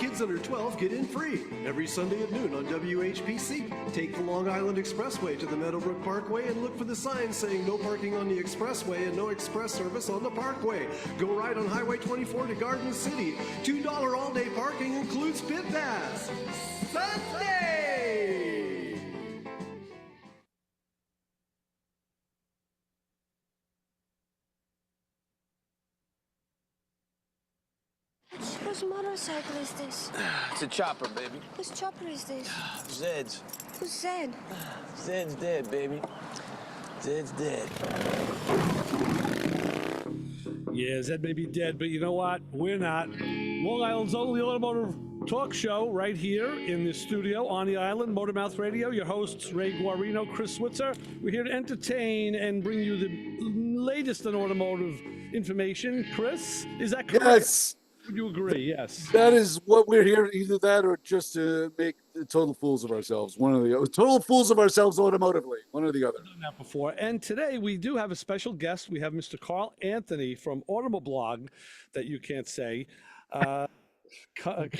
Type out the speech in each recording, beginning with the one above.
kids under 12 get in free every Sunday at noon on WHPC. Take the Long Island Expressway to the Meadowbrook Parkway and look for the sign saying no parking on the expressway and no express service on the parkway. Go right on Highway 24 to Garden City. $2 all-day parking includes Pit Pass. Sunday! Whose motorcycle is this? It's a chopper, baby. Whose chopper is this? Zed's. Who's Zed? Zed's dead, baby. Zed's dead. Yeah, Zed may be dead, but you know what? We're not. Long Island's only automotive talk show right here in the studio on the island, Motormouth Radio. Your hosts, Ray Guarino, Chris Switzer. We're here to entertain and bring you the latest in automotive information. Chris, is that correct? Yes. Would you agree? Yes. That is what we're here, either that or just to make total fools of ourselves. One or the other. Total fools of ourselves automotively. One or the other. I've done that before. And today we do have a special guest. We have Mr. Carl Anthony from Automoblog, that you can't say. You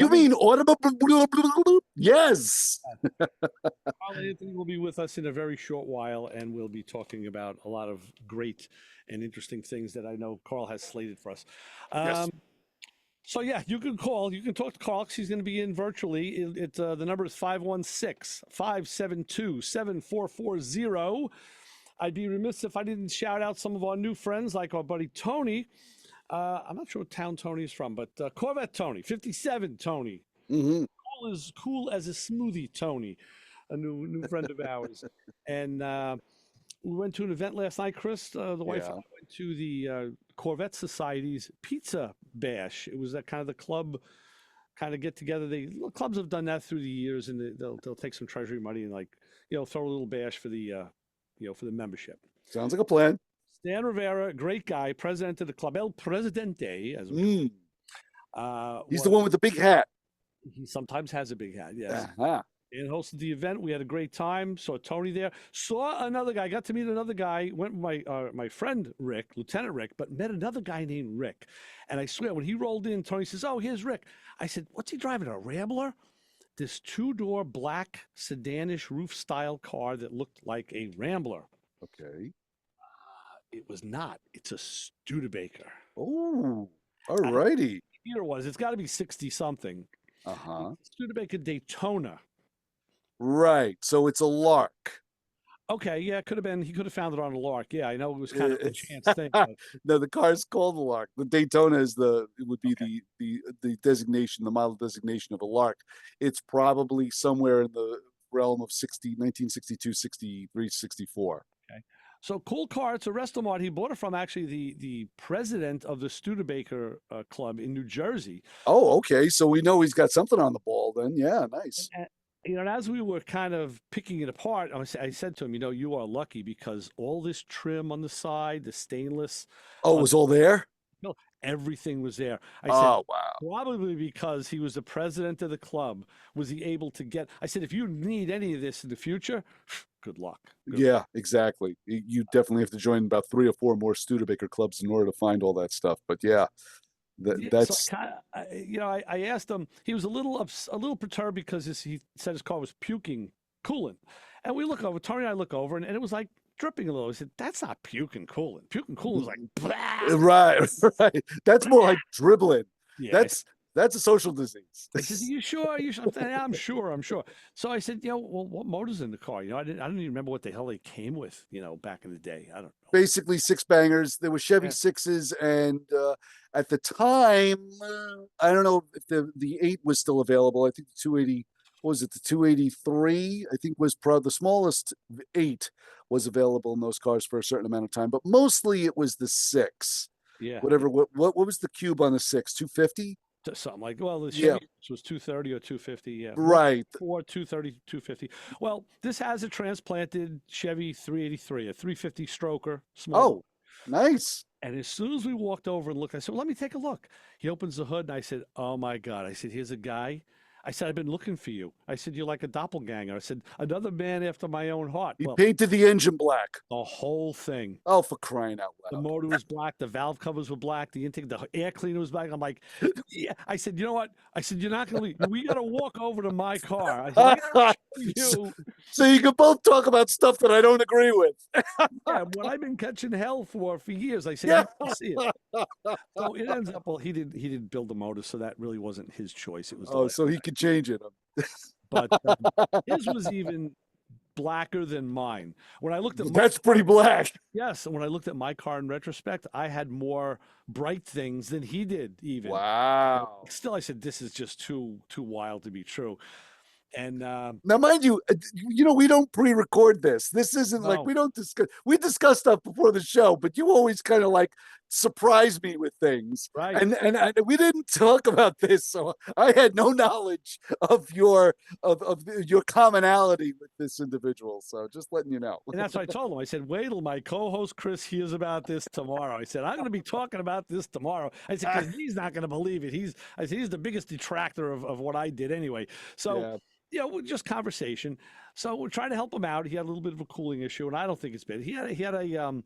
mean automobile? Yes. Carl Anthony will be with us in a very short while, and we'll be talking about a lot of great and interesting things that I know Carl has slated for us. Yes. So yeah, you can call. You can talk to Carl because he's going to be in virtually. The number is 516-572-7440. I'd be remiss if I didn't shout out some of our new friends, like our buddy Tony. I'm not sure what town Tony is from, but Corvette Tony, 57 Tony. Mm-hmm. Cool as a smoothie Tony, a new friend of ours. And we went to an event last night, Chris. The wife and I went to the Corvette Society's Pizza Bash. It was that kind of the club kind of get together. Clubs have done that through the years, and they'll take some treasury money and throw a little bash for the for the membership. Sounds like a plan. Stan Rivera, great guy, president of the club, El Presidente, as we he's the one with the big hat. He sometimes has a big hat, yes. Uh-huh. And hosted the event. We had a great time. Saw Tony there. Saw another guy. Got to meet another guy. Went with my friend Rick, Lieutenant Rick, but met another guy named Rick. And I swear, when he rolled in, Tony says, "Oh, here's Rick." I said, "What's he driving? A Rambler?" This two-door black sedanish roof-style car that looked like a Rambler. Okay. It was not. It's a Studebaker. Oh, all righty. Here it was. It's got to be 60-something. Uh-huh. Studebaker Daytona. Right. So it's a lark. Okay, yeah, it could have been. He could have found it on a lark. Yeah, I know it was kind of a chance thing. But... No, the car's called the lark. The Daytona would be the designation, the model designation of a lark. It's probably somewhere in the realm of 1962, 63, 64. Okay. So cool car. It's a Restomart. He bought it from actually the president of the Studebaker Club in New Jersey. Oh, okay. So we know he's got something on the ball then. Yeah, nice. And as we were kind of picking it apart, I said to him, you are lucky because all this trim on the side, the stainless. Oh, it was all there? No, everything was there. I said, wow. Probably because he was the president of the club, was he able to get. I said, if you need any of this in the future, good luck. Good luck. Exactly. You definitely have to join about 3 or 4 more Studebaker clubs in order to find all that stuff. But yeah. That's so I asked him. He was a little perturbed because he said his car was puking coolant, and we look over. Tony and I look over, and it was like dripping a little. He said, "That's not puking coolant. Puking coolant is like blah." Right. That's more like dribbling. Yeah. That's a social disease. He says, "Are you sure? Are you sure?" I'm sure. I'm sure. So I said, well, what motor's in the car? I don't even remember what the hell they came with. Back in the day, I don't know. Basically 6 bangers. There were Chevy 6s, and at the time, I don't know if the 8 was still available. I think the 280. What was it? The 283, I think, was the smallest 8 was available in those cars for a certain amount of time. But mostly it was the 6. Yeah. Whatever. What was the cube on the 6? 250. Something like, the Chevy was 230 or 250, yeah. Right. 230, 250. Well, this has a transplanted Chevy 383, a 350 stroker. Small. Oh, nice. And as soon as we walked over and looked, I said, let me take a look. He opens the hood, and I said, oh, my God. I said, here's a guy. I said, I've been looking for you. I said, you're like a doppelganger. I said, another man after my own heart. He Well, painted the engine black. the whole thing. Oh, for crying out The loud. motor was black. The valve covers were black. The intake, the air cleaner was black. I'm like, yeah. I said, you know what? I said, you're not going to leave. We got to walk over to my car. I said, I gotta show you. So you can both talk about stuff that I don't agree with. Yeah, what I've been catching hell for years. I said, Yeah. you can see it. So it ends up, well, he didn't build the motor, so that really wasn't his choice. It was. Oh, so he could change it. But his was even blacker than mine. When I looked at That's pretty black. yes, and when I looked at my car in retrospect, I had more bright things than he did. Even Wow. still, I said this is just too wild to be true. And Now, mind you, we don't pre-record this. This isn't like No. we don't discuss. We discuss stuff before the show, but you always kind of like surprise me with things. right, And we didn't talk about this, so I had no knowledge of your commonality with this individual. So just letting you know. and that's what I told him. I said, wait till my co-host Chris hears about this tomorrow. I said, I'm going to be talking about this tomorrow. I said, because he's not going to believe it. I said, he's the biggest detractor of what I did anyway. So. Yeah. Just conversation. So we're trying to help him out. He had a little bit of a cooling issue, and I don't think it's bad. He had a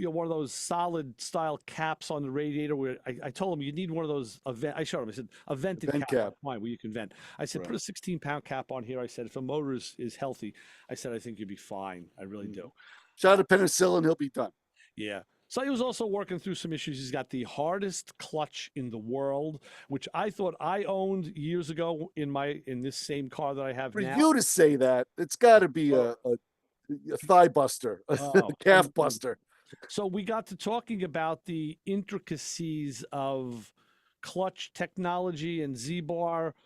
one of those solid style caps on the radiator. Where I told him you need one of those. I showed him. I said a vented Vent cap. cap. Fine, where you can vent. I said Right. put a 16-pound cap on here. I said if the motor is healthy, I said I think you'll be fine. I really do. Shot of penicillin, he'll be done. Yeah. So he was also working through some issues. He's got the hardest clutch in the world, which I thought I owned years ago in this same car that I have For now. you to say that, it's got to be a thigh buster, a Oh, calf buster. So we got to talking about the intricacies of clutch technology and Z-bar,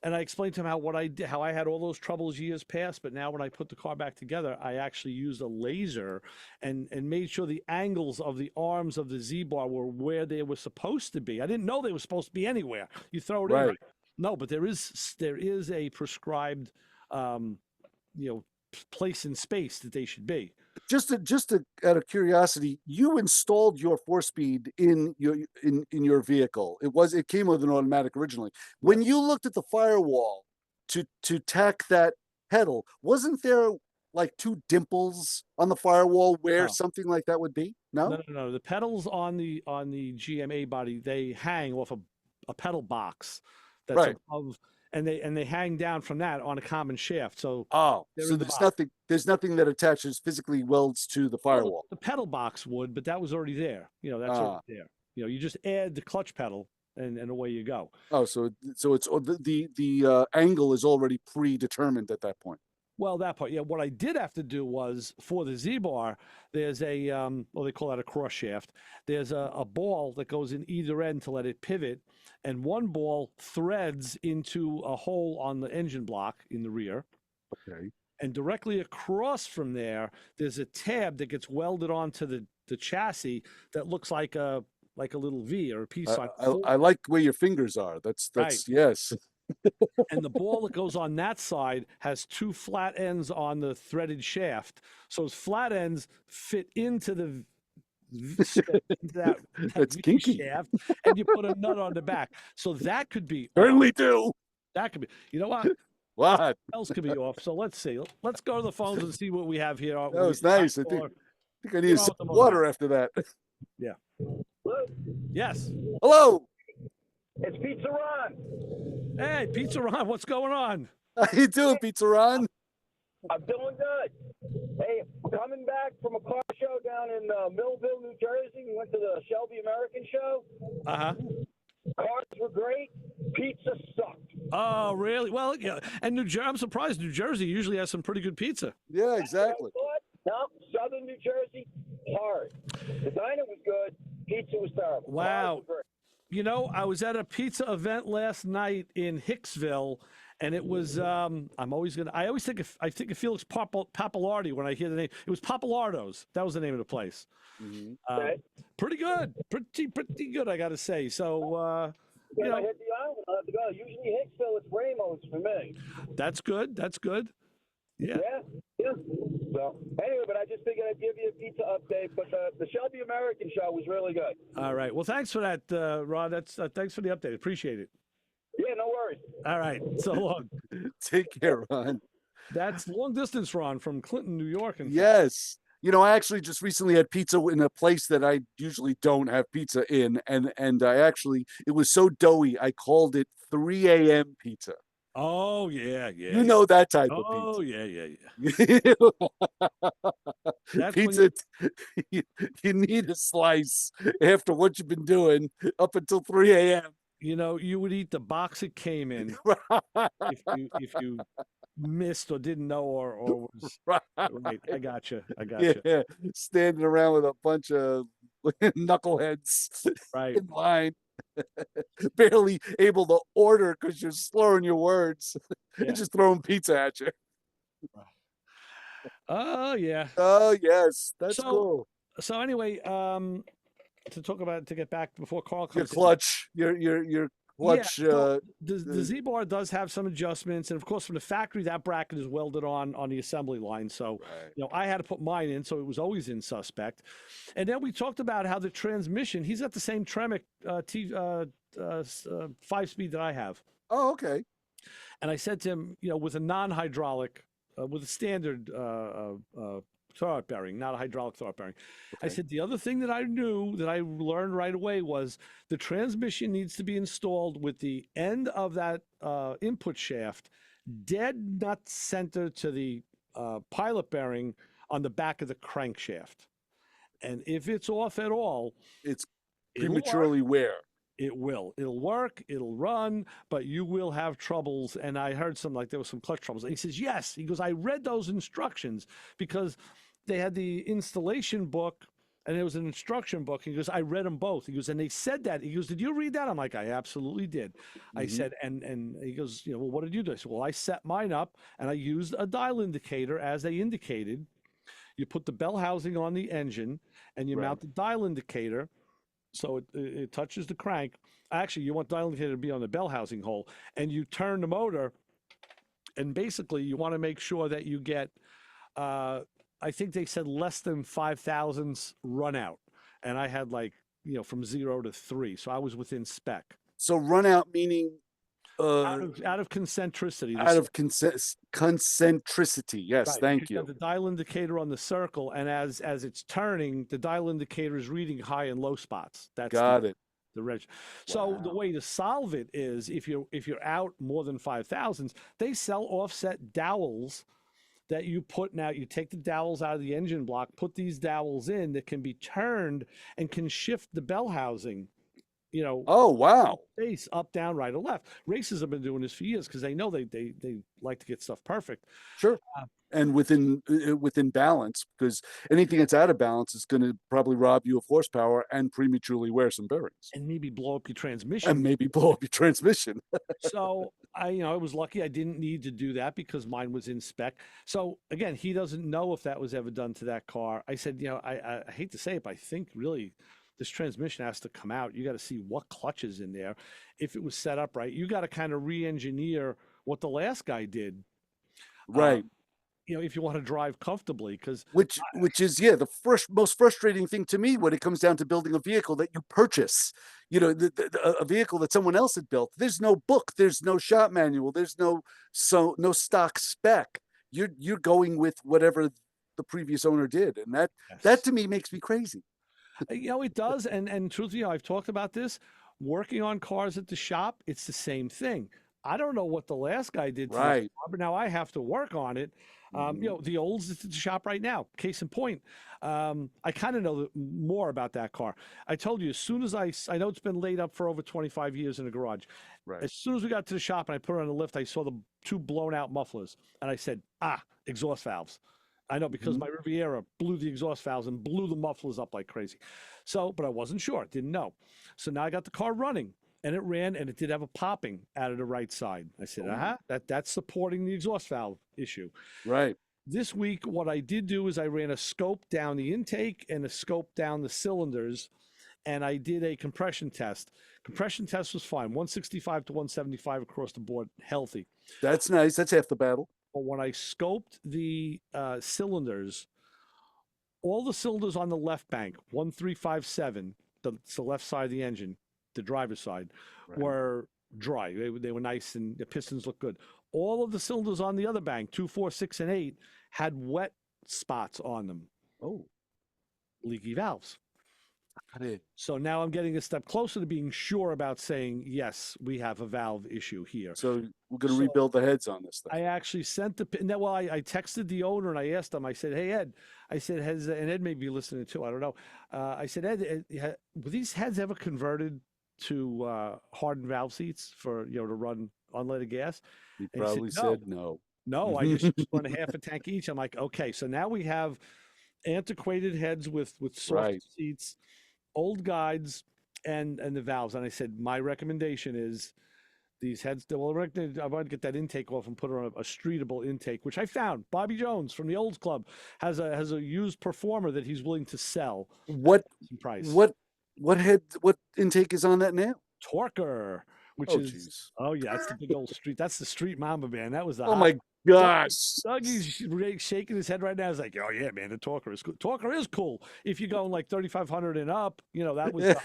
and I explained to him how I had all those troubles years past, but now when I put the car back together, I actually used a laser and made sure the angles of the arms of the Z-bar were where they were supposed to be. I didn't know they were supposed to be anywhere. You throw it in. Right. No, but there is a prescribed place in space that they should be. Just out of curiosity, you installed your 4-speed in your vehicle. It came with an automatic originally. When you looked at the firewall to tack that pedal, wasn't there like two dimples on the firewall where No. something like that would be? No. No. The pedals on the GMA body, they hang off a pedal box that's Right. above, and they hang down from that on a common shaft. So Oh, They're so in the there's nothing that attaches physically welds to the firewall. the pedal box would, but that was already there. That's Ah. already there. You just add the clutch pedal and away you go. Oh, so it's the angle is already predetermined at that point. Well, that part, yeah. What I did have to do was for the Z-bar, there's a they call that a cross shaft. There's a ball that goes in either end to let it pivot, and one ball threads into a hole on the engine block in the rear. Okay. And directly across from there, there's a tab that gets welded onto the chassis that looks like a little V or a peace sign. I like where your fingers are. That's Right. yes. And the ball that goes on that side has two flat ends on the threaded shaft. So those flat ends fit into that That's V kinky. shaft, and you put a nut on the back. So that could be Certainly do. that could be. You know what? What? Else could be off. So let's see. Let's go to the phones and see what we have here. That was nice. I think I need You're some on the water after that. Yeah. Yes. Hello. It's Pizza Ron. Hey, Pizza Ron, what's going on? How you doing, Pizza Ron? I'm doing good. Hey, coming back from a car show down in Millville, New Jersey. We went to the Shelby American show. Uh-huh. Cars were great. Pizza sucked. Oh, really? Well, yeah. And I'm surprised New Jersey usually has some pretty good pizza. Yeah, exactly. No, Southern New Jersey, hard. The diner was good. Pizza was terrible. Wow. Cars were great. I was at a pizza event last night in Hicksville, and it was I think of Felix Papalardi when I hear the name. It was Papalardo's. That was the name of the place. Mhm. Okay. Pretty good. Pretty good, I got to say. So When I hit the island, I have to go. Usually Hicksville, it's Ramos for me. that's good. Yeah. Yeah. So anyway, but I just figured I'd give you a pizza update. But the Shelby American show was really good. All right. Well, thanks for that, Rod. That's thanks for the update. Appreciate it. Yeah, no worries. All right. So long. Take care, Ron. That's long distance, Ron, from Clinton, New York. In fact. Yes. You know, I actually just recently had pizza in a place that I usually don't have pizza in, and I actually it was so doughy I called it 3 a.m. pizza. Oh yeah, You know that type of Oh pizza. yeah. That's when Pizza, you need a slice after what you've been doing up until 3 a.m. you would eat the box it came in if you missed or didn't know or was Right. right. I got you. I got you. Yeah, standing around with a bunch of knuckleheads Right. in line, barely able to order because you're slurring your words Yeah. and just throwing pizza at you. Oh yeah. Oh yes, that's So cool. so anyway, to get back before Carl Your comes in. clutch, your Yeah, clutch. so the Z-bar does have some adjustments, and of course, from the factory, that bracket is welded on the assembly line. So, Right. I had to put mine in, so it was always in suspect. And then we talked about how the transmission, he's got the same Tremec 5-speed that I have. Oh, okay. And I said to him, with a non-hydraulic, with a standard throwout bearing, not a hydraulic throwout bearing. I Okay. said the other thing that I knew that I learned right away was the transmission needs to be installed with the end of that input shaft dead nut center to the pilot bearing on the back of the crankshaft. And if it's off at all, It's it'll work. prematurely wear. It will. It'll work. It'll run, but you will have troubles. And I heard there was some clutch troubles. And he says, yes. He goes, I read those instructions because they had the installation book and there was an instruction book. He goes, I read them both. He goes, and they said that. He goes, did you read that? I'm like, I absolutely did. I said, and he goes, well, what did you do? I said, well, I set mine up and I used a dial indicator as they indicated. You put the bell housing on the engine and you Right. mount the dial indicator. So it touches the crank. Actually, you want dial indicator to be on the bell housing hole, and you turn the motor, and basically you want to make sure that you get, I think they said less than 5 thousandths run out, and I had from 0 to 3, so I was within spec. So run out meaning Out of concentricity. out of concentricity. Yes, Right, thank because you have you. the dial indicator on the circle, and as it's turning, the dial indicator is reading high and low spots. That's Got it. the reg. So the way to solve it is if you're out more than 5 thousandths, they sell offset dowels that you put now. You take the dowels out of the engine block, put these dowels in that can be turned and can shift the bell housing. Oh wow. Face up, down, right, or left. Races have been doing this for years because they know they like to get stuff perfect. Sure. And within balance, because anything that's out of balance is going to probably rob you of horsepower and prematurely wear some bearings And maybe blow up your transmission. and maybe blow up your transmission. So I was lucky I didn't need to do that because mine was in spec. So again, he doesn't know if that was ever done to that car. I said, I hate to say it, but I think really this transmission has to come out. You got to see what clutch is in there. If it was set up right, you got to kind of re-engineer what the last guy did. Right. If you want to drive comfortably, because Which is the most frustrating thing to me when it comes down to building a vehicle that you purchase. A vehicle that someone else had built. There's no book. There's no shop manual. There's no stock spec. You're going with whatever the previous owner did, and that to me makes me crazy. it does. And truthfully, I've talked about this. Working on cars at the shop, it's the same thing. I don't know what the last guy did to the Right. car, but now I have to work on it. The olds at the shop right now. Case in point, I kind of know more about that car. I told you as soon as I know it's been laid up for over 25 years in a garage. Right. As soon as we got to the shop and I put it on the lift, I saw the 2 blown out mufflers, and I said, exhaust valves. I know because my Riviera blew the exhaust valves and blew the mufflers up like crazy. So, but I wasn't sure, didn't know. So now I got the car running. And it ran, and it did have a popping out of the right side. I said, that's supporting the exhaust valve issue. Right. This week, what I did do is I ran a scope down the intake and a scope down the cylinders, and I did a compression test. Compression test was fine, 165 to 175 across the board, healthy. That's nice. That's half the battle. But when I scoped the cylinders, all the cylinders on the left bank, 1357, that's the left side of the engine, the driver's side, Right. were dry. They were nice and the pistons looked good. All of the cylinders on the other bank, 2, 4, 6, and 8, had wet spots on them, Oh, leaky valves. got it. So now I'm getting a step closer to being sure about saying, yes, we have a valve issue here. So we're going to So- rebuild the heads on this thing. I actually sent the well. I texted the owner and I asked him. I said, "Hey Ed," I said, and Ed may be listening too. I don't know. I said, Ed, were these heads ever converted to hardened valve seats for to run unleaded gas?" He And he said, probably said no. No, I just run a half a tank each. I'm like, okay, so now we have antiquated heads with soft Right. seats, old guides, and the valves. And I said, my recommendation is these heads. Well, I want to get that intake off and put on a streetable intake, which I found. Bobby Jones from the Olds Club has a used Performer that he's willing to sell. What Price. what intake is on that now? Torker, which Oh, is jeez. oh yeah, that's the big old street. That's the street mama, man. That was the Oh my gosh. Dougie's shaking his head right now. He's like, "Oh yeah, man, the Torker is cool. Torker is cool. If you're going like 3,500 and up, that was."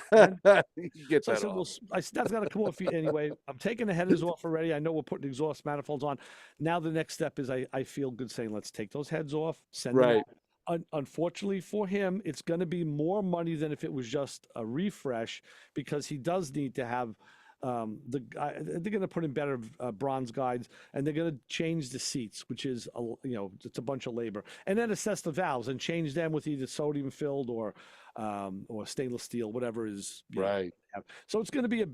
You get So I that said, off. "Well, that's got to come off anyway." I'm taking the headers off already. I know we're putting exhaust manifolds on. Now the next step is I feel good saying, "Let's take those heads off." Send them Right. out. Unfortunately for him, it's going to be more money than if it was just a refresh because he does need to have. They're going to put in better bronze guides, and they're going to change the seats, which is it's a bunch of labor, and then assess the valves and change them with either sodium filled or stainless steel, whatever is Right. So it's going to be a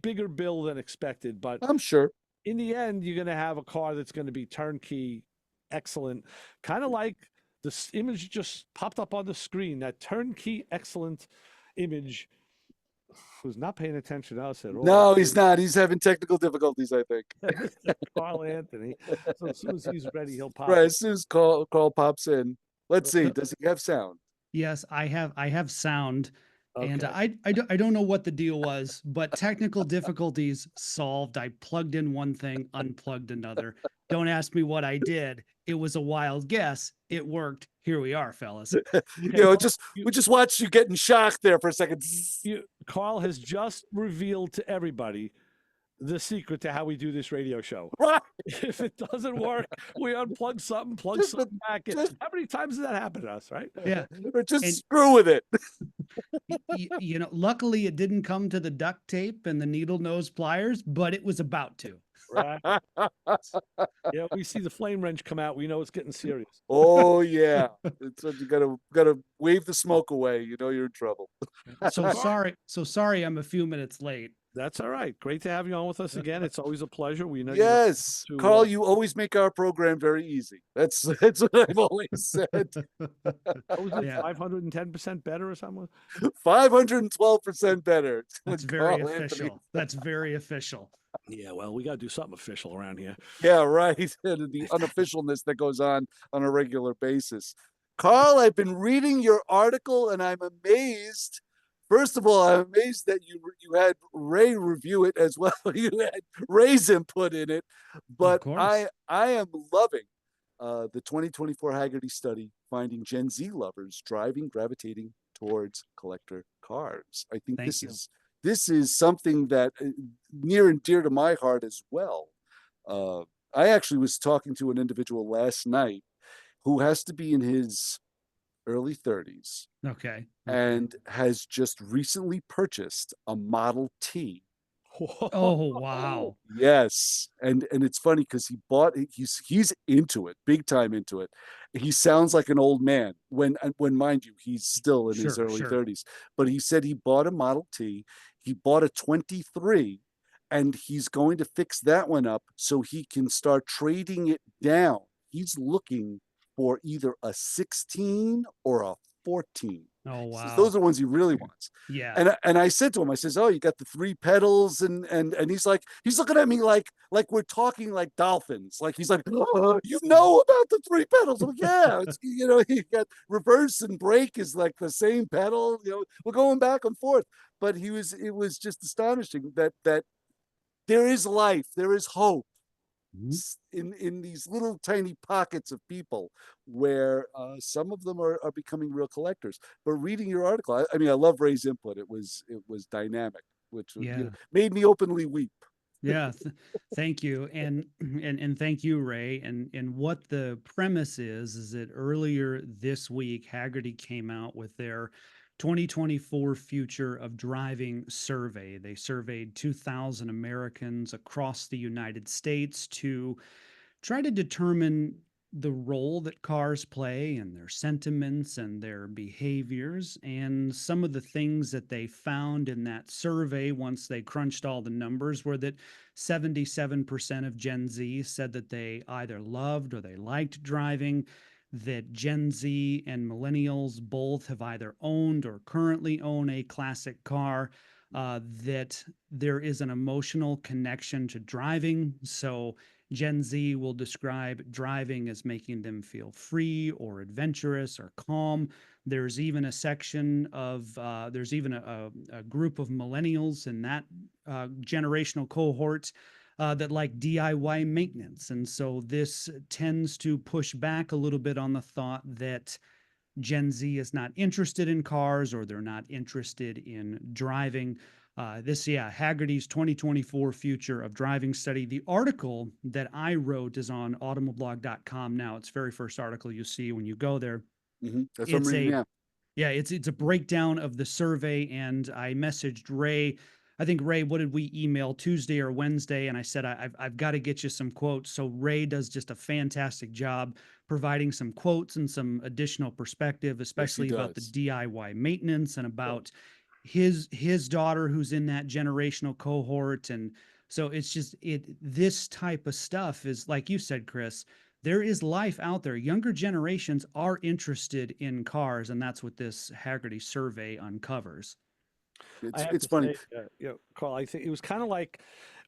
bigger bill than expected, but I'm sure. in the end, you're going to have a car that's going to be turnkey, excellent, kind of like this image just popped up on the screen. That turnkey, excellent image. Who's not paying attention to us at all. No, he's not. He's having technical difficulties, I think. Carl Anthony. So as soon as he's ready, he'll pop. Right. As soon as Carl pops in. Let's see. Does he have sound? Yes, I have sound. And Okay. I don't know what the deal was, but technical difficulties solved. I plugged in one thing, unplugged another. Don't ask me what I did. It was a wild guess. It worked. Here we are, fellas. We just watched you getting shocked there for a second. Carl has just revealed to everybody the secret to how we do this radio show. Right. If it doesn't work, we unplug something, plug Just something back in. just- How many times did that happen to us, right? Yeah. Or just And- screw with it. Luckily it didn't come to the duct tape and the needle nose pliers, but it was about to. Right. Yeah, we see the flame wrench come out. We know it's getting serious. Oh yeah. It's you gotta wave the smoke away. You know you're in trouble. So sorry I'm a few minutes late. That's all right. Great to have you on with us again. It's always a pleasure. We know. Yes. to, Carl, you always make our program very easy. That's what I've always said. What was it, Yeah. 510% better or something? 512% better. That's with very Carl Anthony. official. That's very official. Yeah, well, we got to do something official around here. Yeah, right. And the unofficialness that goes on a regular basis. Carl, I've been reading your article and I'm amazed. First of all, I'm amazed that you had Ray review it as well. You had Ray's input in it, but course. I am loving the 2024 Hagerty study finding Gen Z lovers gravitating towards collector cars. I think Thank you. this is something that near and dear to my heart as well. I actually was talking to an individual last night who has to be in his early 30s Okay. and has just recently purchased a Model T. Oh wow. Yes, and it's funny because he's into it, big time into it. He sounds like an old man when mind you, he's still in his Sure, early sure. 30s. But he said he bought a Model T, he bought a 23, and he's going to fix that one up so he can start trading it down. He's looking for either a 16 or a 14. Oh He says wow. those are the ones he really wants. Yeah. And I said to him, I says, "Oh, you got the 3 pedals," and he's looking at me like we're talking like dolphins. Like he's like, "Oh, you know about the 3 pedals?" I'm like, "Yeah, it's, you got reverse and brake is like the same pedal. We're going back and forth." But it was just astonishing that there is life, there is hope in these little tiny pockets of people where some of them are becoming real collectors. But reading your article, I mean, I love Ray's input. It was dynamic, which Yeah. made me openly weep. Yeah, thank you, and thank you, Ray. And what the premise is that earlier this week, Hagerty came out with their 2024 Future of Driving survey. They surveyed 2,000 Americans across the United States to try to determine the role that cars play and their sentiments and their behaviors. And some of the things that they found in that survey, once they crunched all the numbers, were that 77% of Gen Z said that they either loved or they liked driving, that Gen Z and millennials both have either owned or currently own a classic car, that there is an emotional connection to driving. So Gen Z will describe driving as making them feel free or adventurous or calm. There's even a section of, there's even a group of millennials in that generational cohort that like DIY maintenance. And so this tends to push back a little bit on the thought that Gen Z is not interested in cars or they're not interested in driving. Hagerty's 2024 Future of Driving study. The article that I wrote is on automoblog.com now. It's the very first article you see when you go there. That's what I'm reading now. Yeah, it's a breakdown of the survey, and I messaged Ray. I think Ray, what did we email Tuesday or Wednesday? And I said I've got to get you some quotes. So Ray does just a fantastic job providing some quotes and some additional perspective, especially about the DIY maintenance and about his daughter who's in that generational cohort. And so it's just this type of stuff is, like you said, Chris, there is life out there. Younger generations are interested in cars, and that's what this Hagerty survey uncovers. It's funny. Carl, I think it was kind of like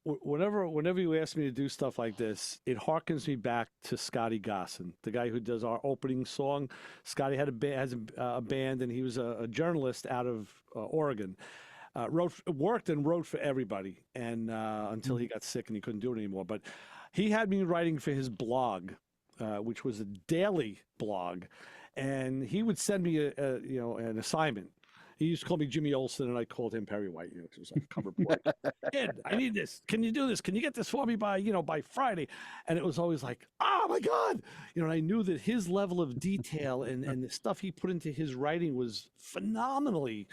whenever you ask me to do stuff like this, it harkens me back to Scotty Gosson, the guy who does our opening song. Scotty has a band, and he was a journalist out of Oregon. Worked and wrote for everybody, and until he got sick and he couldn't do it anymore. But he had me writing for his blog, which was a daily blog, and he would send me an assignment. He used to call me Jimmy Olsen, and I called him Perry White. It was like cover boy. Kid, I need this. Can you do this? Can you get this for me by Friday? And it was always like, oh my God, and I knew that his level of detail and the stuff he put into his writing was phenomenally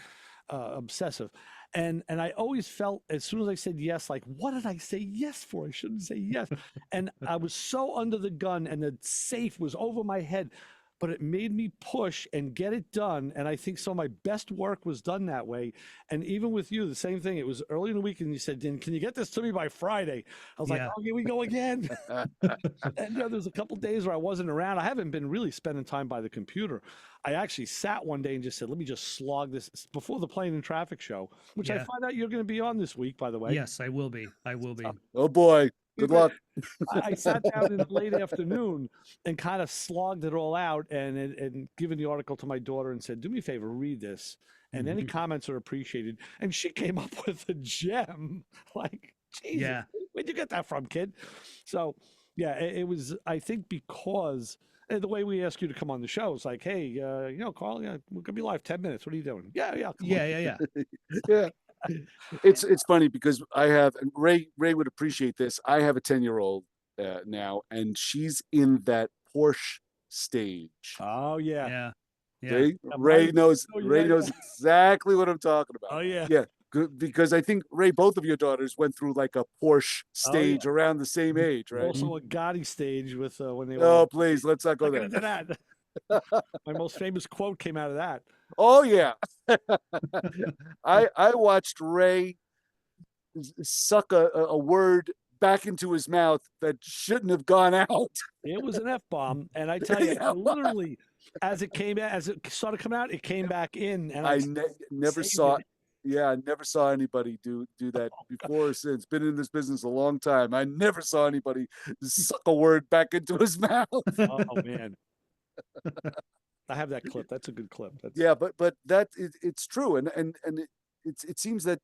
obsessive. And I always felt, as soon as I said yes, like, what did I say yes for? I shouldn't say yes. And I was so under the gun, and the safe was over my head. But it made me push and get it done. And I think some of my best work was done that way. And even with you, the same thing. It was early in the week, and you said, "Dan, can you get this to me by Friday?" I was like, "Oh, here we go again." And there's a couple days where I wasn't around. I haven't been really spending time by the computer. I actually sat one day and just said, let me just slog this before the Plane and Traffic show, which I find out you're going to be on this week, by the way. Yes, I will be. Oh boy. Good luck. I sat down in the late afternoon and kind of slogged it all out and given the article to my daughter and said, do me a favor, read this. And any comments are appreciated. And she came up with a gem. Like, Jesus, where'd you get that from, kid? So, yeah, it was, I think, because the way we ask you to come on the show is like, hey, Carl, we're going to be live 10 minutes. What are you doing? Yeah. Yeah. It's funny because I have, and Ray would appreciate this. I have a 10-year-old now, and she's in that Porsche stage. Oh yeah. See? Ray knows exactly what I'm talking about. Oh yeah. Yeah. Good, because I think, Ray, both of your daughters went through like a Porsche stage around the same age, right? Also a Gotti stage with when they were. Oh, please, let's not go there. Into that. My most famous quote came out of that. Oh yeah. I watched Ray suck a word back into his mouth that shouldn't have gone out. It was an F-bomb, and I tell you, literally, as it started coming out, it came back in, and I never saw it. Yeah, I never saw anybody do that before or since. Been in this business a long time. I never saw anybody suck a word back into his mouth. Oh man. I have that clip. That's a good clip. But that it's true, and it seems that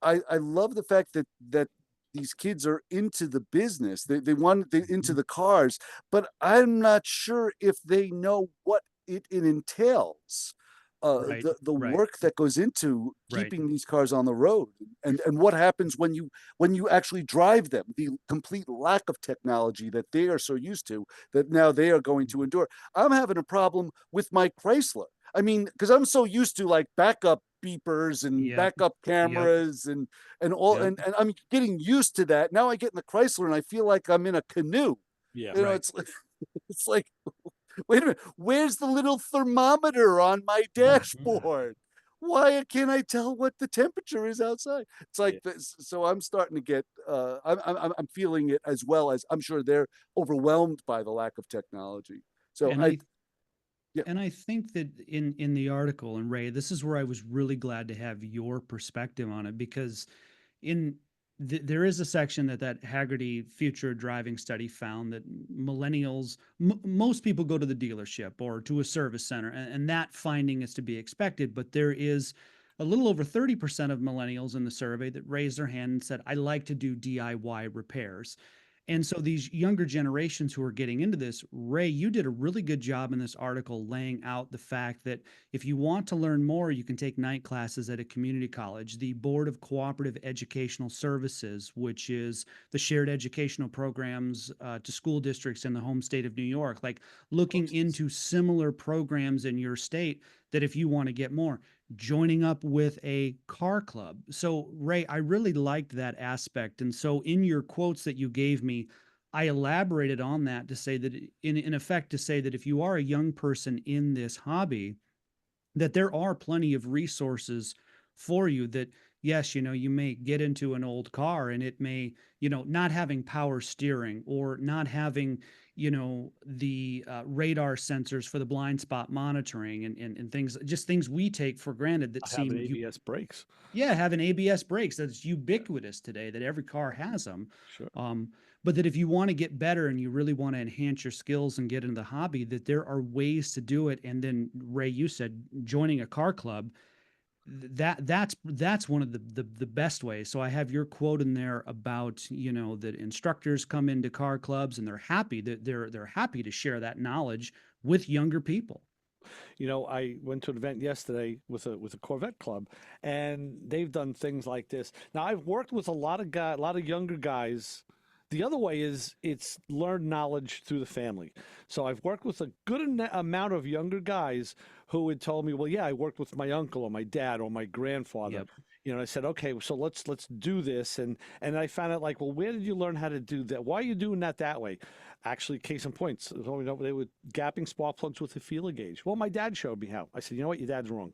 I love the fact that these kids are into the business. They want into the cars, but I'm not sure if they know what it entails. Right, the right, work that goes into right. keeping these cars on the road, and what happens when you actually drive them, the complete lack of technology that they are so used to that now they are going to endure. I'm having a problem with my Chrysler. I mean, because I'm so used to like backup beepers and Yep, backup yep, cameras and all, Yep. and I'm getting used to that. Now I get in the Chrysler and I feel like I'm in a canoe. Yeah. You know, right. it's like it's like, wait a minute, where's the little thermometer on my dashboard? Why can't I tell what the temperature is outside? It's like Yeah. this. So I'm starting to get, I'm feeling it, as well as I'm sure they're overwhelmed by the lack of technology. So And I yeah, And I think that in the article, and Ray, this is where I was really glad to have your perspective on it, because in there is a section that Hagerty future driving study found that millennials, most people go to the dealership or to a service center, and that finding is to be expected. But there is a little over 30% of millennials in the survey that raised their hand and said, I like to do DIY repairs. And so these younger generations who are getting into this, Ray, you did a really good job in this article laying out the fact that if you want to learn more, you can take night classes at a community college. The Board of Cooperative Educational Services, which is the shared educational programs to school districts in the home state of New York, like looking into similar programs in your state that if you want to get more, joining up with a car club. So, Ray, I really liked that aspect. And so, in your quotes that you gave me, I elaborated on that to say that, in effect, to say that if you are a young person in this hobby, that there are plenty of resources for you that, yes, you may get into an old car and it may, not having power steering or not having, the radar sensors for the blind spot monitoring and things, just things we take for granted that I have an seem ABS brakes. yeah, having ABS brakes, that's ubiquitous today, that every car has them. Sure. But that if you want to get better and you really want to enhance your skills and get into the hobby, that there are ways to do it. And then, Ray, you said joining a car club, that's one of the best ways. So I have your quote in there about, that instructors come into car clubs and they're happy that they're happy to share that knowledge with younger people. I went to an event yesterday with a Corvette club, and they've done things like this. Now, I've worked with a lot of younger guys. The other way is it's learned knowledge through the family. So I've worked with a good amount of younger guys who had told me, "Well, yeah, I worked with my uncle or my dad or my grandfather." Yep. I said, "Okay, so let's do this." And I found out, like, well, where did you learn how to do that? Why are you doing that way? Actually, case in point, so, they were gapping spark plugs with a feeler gauge. Well, my dad showed me how. I said, "You know what? Your dad's wrong."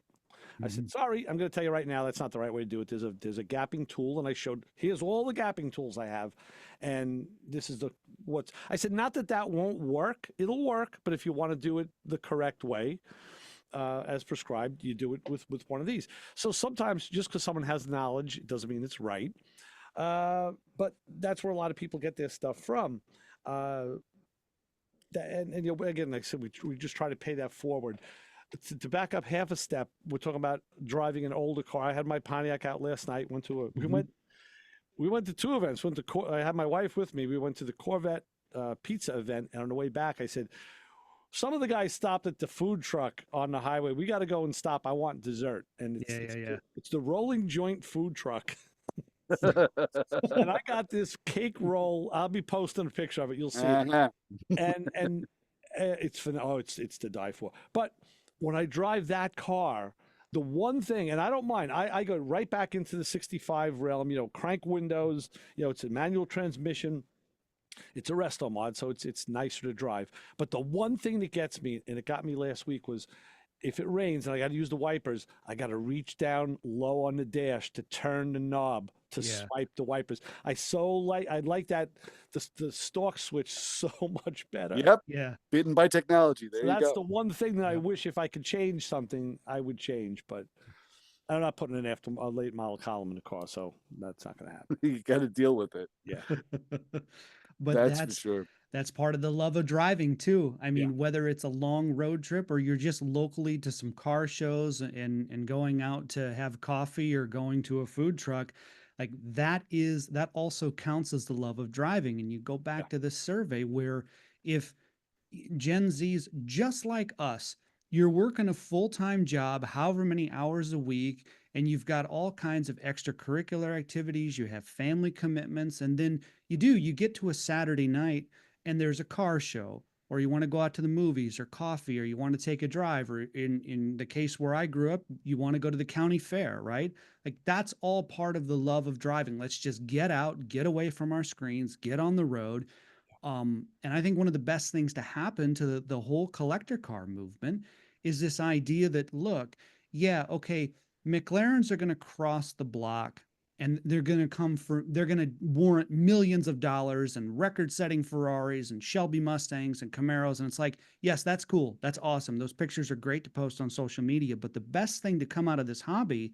I said, "Sorry, I'm going to tell you right now, that's not the right way to do it. There's a gapping tool," and I showed, "Here's all the gapping tools I have, and this is what's." I said, "Not that won't work. It'll work, but if you want to do it the correct way, as prescribed, you do it with one of these." So sometimes just because someone has knowledge, it doesn't mean it's right. But that's where a lot of people get their stuff from. Uh, again, like I said, we just try to pay that forward. To back up half a step, we're talking about driving an older car. I had my Pontiac out last night. We went to two events. I had my wife with me. We went to the Corvette pizza event, and on the way back, I said, "Some of the guys stopped at the food truck on the highway. We got to go and stop. I want dessert." And it's the rolling joint food truck. And I got this cake roll. I'll be posting a picture of it. You'll see it. uh-huh. And it's to die for. But when I drive that car, the one thing, and I don't mind, I go right back into the 65 realm. Crank windows. It's a manual transmission. It's a resto mod, so it's nicer to drive. But the one thing that gets me, and it got me last week, was if it rains and I got to use the wipers, I got to reach down low on the dash to turn the knob to swipe the wipers. I like that the stalk switch so much better. Yep. Yeah. Bitten by technology. There So you that's go. the one thing that I wish, if I could change something, I would change. But I'm not putting a late model column in the car, so that's not going to happen. You got to deal with it. Yeah. But That's for sure. that's part of the love of driving too. I mean, Yeah. whether it's a long road trip or you're just locally to some car shows and going out to have coffee or going to a food truck, like that also counts as the love of driving. And you go back to this survey where if Gen Zs, just like us, you're working a full-time job, however many hours a week, and you've got all kinds of extracurricular activities, you have family commitments, and then you get to a Saturday night and there's a car show, or you want to go out to the movies or coffee, or you want to take a drive, or in the case where I grew up, you want to go to the county fair, right? Like that's all part of the love of driving. Let's just get out, get away from our screens, get on the road. And I think one of the best things to happen to the whole collector car movement is this idea that, look, yeah, okay, McLarens are going to cross the block and they're going to warrant millions of dollars and record setting Ferraris and Shelby Mustangs and Camaros. And it's like, yes, that's cool. That's awesome. Those pictures are great to post on social media. But the best thing to come out of this hobby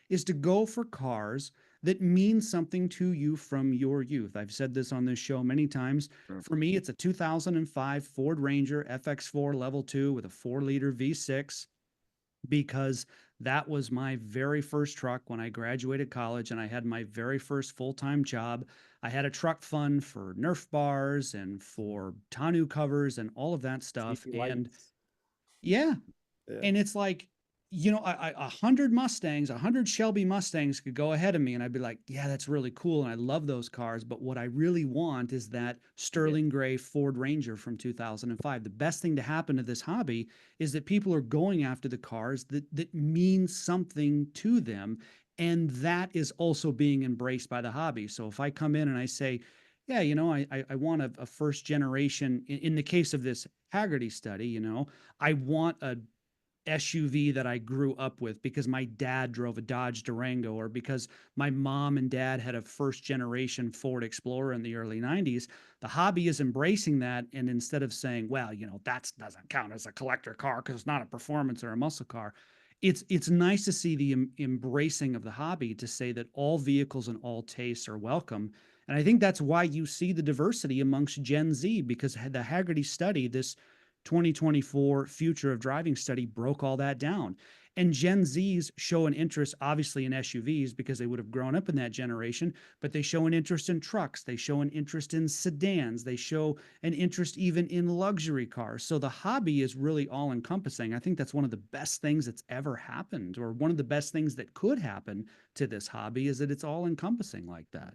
is to go for cars that mean something to you from your youth. I've said this on this show many times. For me, it's a 2005 Ford Ranger FX4 Level 2 with a 4-liter V6, because that was my very first truck when I graduated college and I had my very first full-time job. I had a truck fund for Nerf bars and for tonneau covers and all of that stuff. And yeah. And it's like, you know, 100 Mustangs, 100 Shelby Mustangs could go ahead of me and I'd be like, yeah, that's really cool. And I love those cars. But what I really want is that sterling gray Ford Ranger from 2005. The best thing to happen to this hobby is that people are going after the cars that mean something to them. And that is also being embraced by the hobby. So if I come in and I say, yeah, you know, I want a first generation, in the case of this Hagerty study, you know, I want a SUV that I grew up with because my dad drove a Dodge Durango, or because my mom and dad had a first generation Ford Explorer in the early 90s. The hobby is embracing that. And instead of saying, well, you know, that doesn't count as a collector car because it's not a performance or a muscle car. It's nice to see the embracing of the hobby, to say that all vehicles and all tastes are welcome. And I think that's why you see the diversity amongst Gen Z, because the Hagerty study, this 2024 Future of Driving study, broke all that down. And Gen Zs show an interest, obviously, in SUVs because they would have grown up in that generation, but they show an interest in trucks. They show an interest in sedans. They show an interest even in luxury cars. So the hobby is really all encompassing. I think that's one of the best things that's ever happened, or one of the best things that could happen to this hobby, is that it's all encompassing like that.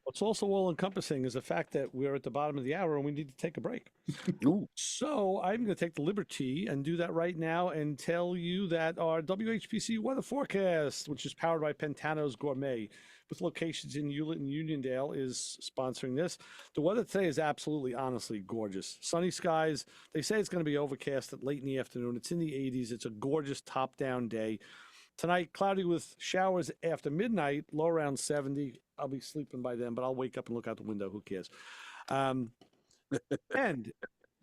What's also all encompassing is the fact that we're at the bottom of the hour and we need to take a break. So I'm going to take the liberty and do that right now and tell you that our WHPC weather forecast, which is powered by Pantano's Gourmet, with locations in Hewlett and Uniondale, is sponsoring this. The weather today is absolutely, honestly gorgeous. Sunny skies. They say it's going to be overcast at late in the afternoon. It's in the 80s. It's a gorgeous top-down day. Tonight, cloudy with showers after midnight, low around 70. I'll be sleeping by then, but I'll wake up and look out the window. Who cares? And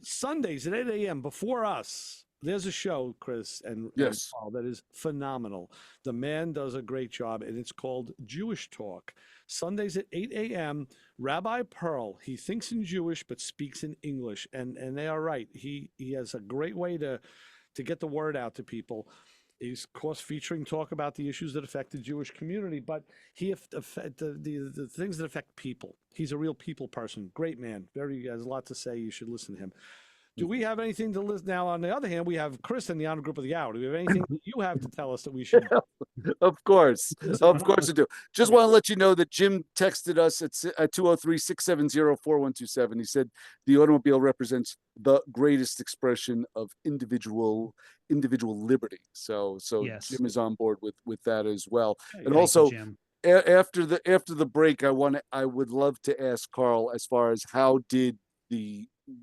Sundays at 8 a.m. before us, there's a show, Chris and Paul, that is phenomenal. The man does a great job, and it's called Jewish Talk. Sundays at 8 a.m., Rabbi Pearl, he thinks in Jewish but speaks in English, and they are right. He has a great way to get the word out to people. He's, of course, featuring talk about the issues that affect the Jewish community, but he the things that affect people. He's a real people person. Great man. He has a lot to say. You should listen to him. Do we have anything to listen? Now, on the other hand, we have Chris in the honor group of the hour. Do we have anything that you have to tell us that we should? Of course we do. Just want to let you know that Jim texted us at 203-670-4127. He said the automobile represents the greatest expression of individual liberty. So yes. Jim is on board with that as well. And also, after the break, I would love to ask Carl, as far as how did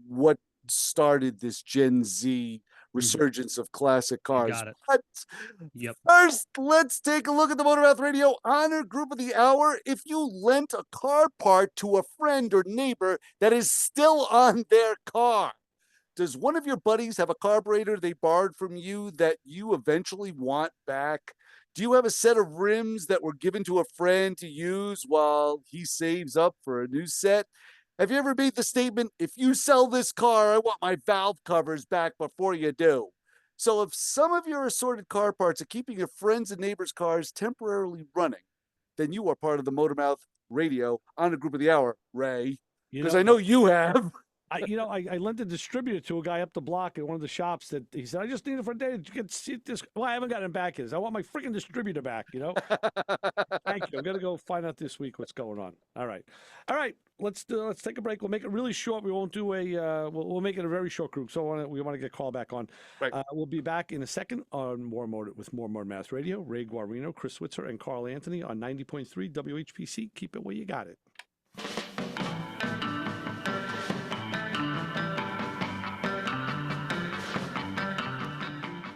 what started this Gen Z resurgence of classic cars. Got it. But first, let's take a look at the Motormouth Radio Honor Group of the Hour. If you lent a car part to a friend or neighbor that is still on their car, does one of your buddies have a carburetor they borrowed from you that you eventually want back? Do you have a set of rims that were given to a friend to use while he saves up for a new set? Have you ever made the statement, if you sell this car, I want my valve covers back before you do? So if some of your assorted car parts are keeping your friends' and neighbors' cars temporarily running, then you are part of the Motormouth Radio Honor Group of the Hour, Ray. Because I know you have. I lent a distributor to a guy up the block at one of the shops that he said, I just need it for a day to get see this. Well, I haven't gotten it back yet. I want my freaking distributor back, you know? Thank you. I'm going to go find out this week what's going on. All right. All right. Let's take a break. We'll make it really short. We won't do we'll make it a very short group. So we want to get Carl back on. Right. We'll be back in a second on with more Mass Radio. Ray Guarino, Chris Switzer, and Carl Anthony on 90.3 WHPC. Keep it where you got it.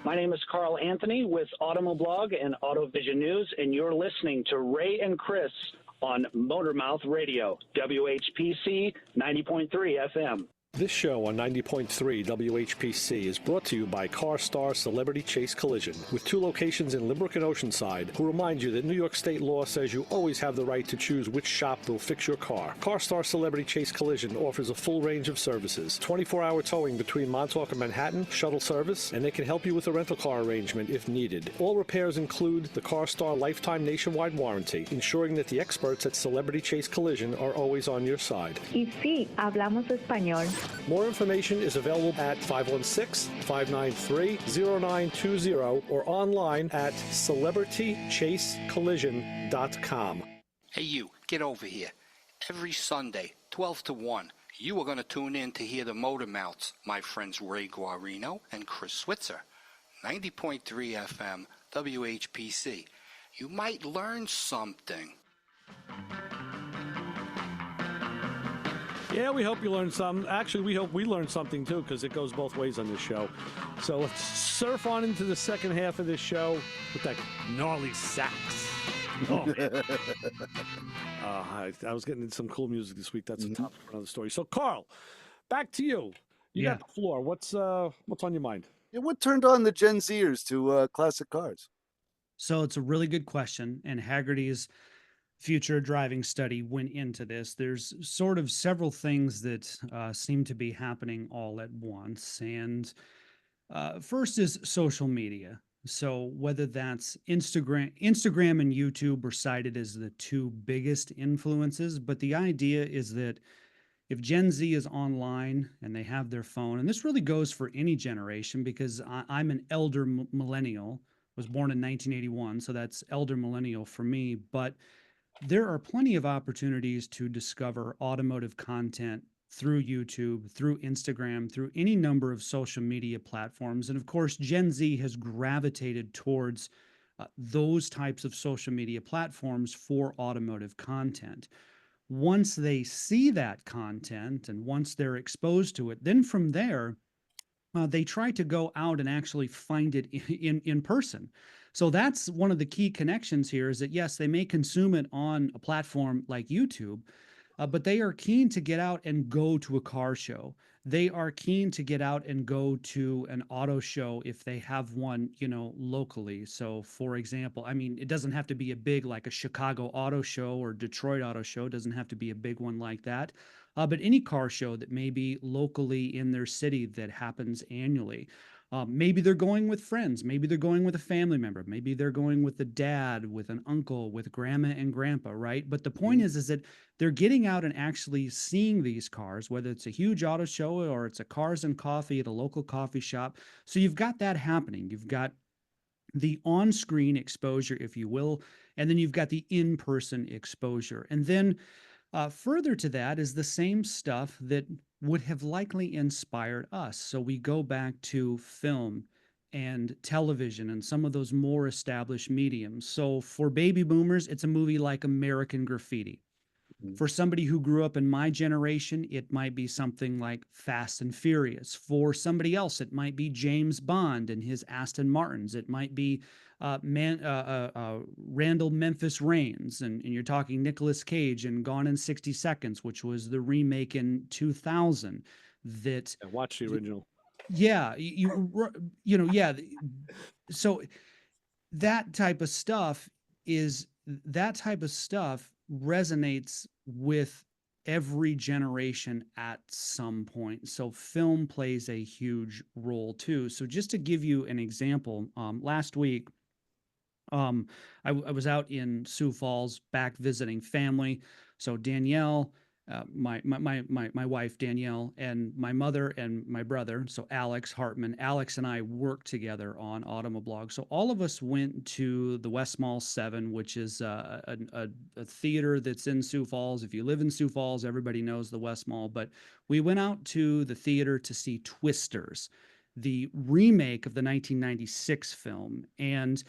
My name is Carl Anthony with Automoblog and AutoVision News, and you're listening to Ray and Chris on Motormouth Radio, WHPC 90.3 FM. This show on 90.3 WHPC is brought to you by CarStar Celebrity Chase Collision, with 2 locations in Limerick and Oceanside, who remind you that New York state law says you always have the right to choose which shop will fix your car. CarStar Celebrity Chase Collision offers a full range of services, 24-hour towing between Montauk and Manhattan, shuttle service, and they can help you with a rental car arrangement if needed. All repairs include the CarStar Lifetime Nationwide Warranty, ensuring that the experts at Celebrity Chase Collision are always on your side. Y sí, hablamos español. More information is available at 516-593-0920 or online at celebritychasecollision.com. Hey, you, get over here. Every Sunday, 12 to 1, you are going to tune in to hear the Motor Mouths, my friends Ray Guarino and Chris Switzer. 90.3 FM, WHPC. You might learn something. Yeah, we hope you learned something. Actually, we hope we learned something too, because it goes both ways on this show. So let's surf on into the second half of this show with that gnarly sax. Oh, man. I was getting into some cool music this week. That's a topic for another story. So, Carl, back to you. You got the floor. What's on your mind? Yeah, what turned on the Gen Zers to classic cars? So it's a really good question, and Hagerty's future driving study went into this. There's sort of several things that seem to be happening all at once. And first is social media. So whether that's Instagram and YouTube are cited as the 2 biggest influences, but the idea is that if Gen Z is online and they have their phone, and this really goes for any generation, because I'm an elder millennial, was born in 1981, so that's elder millennial for me, but there are plenty of opportunities to discover automotive content through YouTube, through Instagram, through any number of social media platforms. And of course, Gen Z has gravitated towards those types of social media platforms for automotive content. Once they see that content and once they're exposed to it, then from there, they try to go out and actually find it in person. So that's one of the key connections here, is that yes, they may consume it on a platform like YouTube, but they are keen to get out and go to a car show. They are keen to get out and go to an auto show if they have one, locally. So for example, I mean, it doesn't have to be a big, like a Chicago auto show or Detroit auto show. It doesn't have to be a big one like that. But any car show that may be locally in their city that happens annually. Maybe they're going with friends. Maybe they're going with a family member. Maybe they're going with a dad, with an uncle, with grandma and grandpa, right? But the point is that they're getting out and actually seeing these cars, whether it's a huge auto show or it's a cars and coffee at a local coffee shop. So you've got that happening. You've got the on-screen exposure, if you will, and then you've got the in-person exposure. And then further to that is the same stuff that would have likely inspired us. So we go back to film and television and some of those more established mediums. So for baby boomers, it's a movie like American Graffiti. For somebody who grew up in my generation, it might be something like Fast and Furious. For somebody else, it might be James Bond and his Aston Martins. It might be Randall Memphis Reigns, and you're talking Nicolas Cage and Gone in 60 Seconds, which was the remake in 2000. That watch the original. Yeah, yeah. So that type of stuff resonates with every generation at some point. So film plays a huge role too. So just to give you an example, last week, I was out in Sioux Falls back visiting family. So Danielle my wife Danielle, and my mother and my brother, so Alex Hartman. Alex and I worked together on Automoblog. So all of us went to the West Mall 7, which is a theater that's in Sioux Falls. If you live in Sioux Falls, everybody knows the West Mall. But we went out to the theater to see Twisters, the remake of the 1996 film. And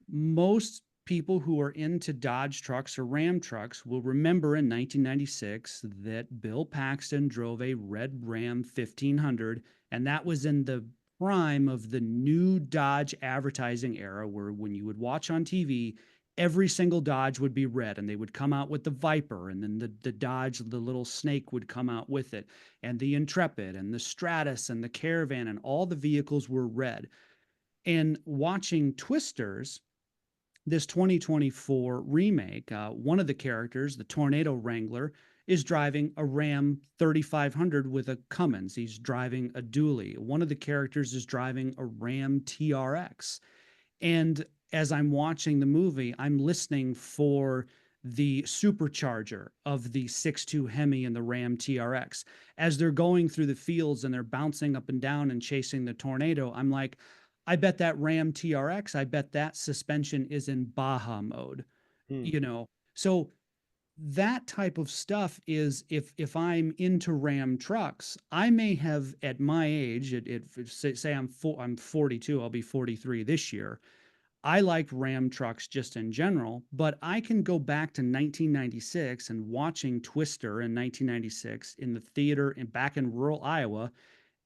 most people who are into Dodge trucks or Ram trucks will remember in 1996 that Bill Paxton drove a red Ram 1500, and that was in the prime of the new Dodge advertising era, where when you would watch on TV, every single Dodge would be red, and they would come out with the Viper, and then the Dodge, the little snake, would come out with it, and the Intrepid and the Stratus and the Caravan, and all the vehicles were red. And watching Twisters, this 2024 remake, one of the characters, the Tornado Wrangler, is driving a Ram 3500 with a Cummins. He's driving a dually. One of the characters is driving a Ram TRX. And as I'm watching the movie, I'm listening for the supercharger of the 6.2 Hemi and the Ram TRX. As they're going through the fields and they're bouncing up and down and chasing the tornado, I'm like, I bet that Ram TRX, I bet that suspension is in Baja mode, you know? So that type of stuff is, if I'm into Ram trucks, I may have at my age, say I'm 42, I'll be 43 this year. I like Ram trucks just in general, but I can go back to 1996 and watching Twister in 1996 in the theater back in rural Iowa.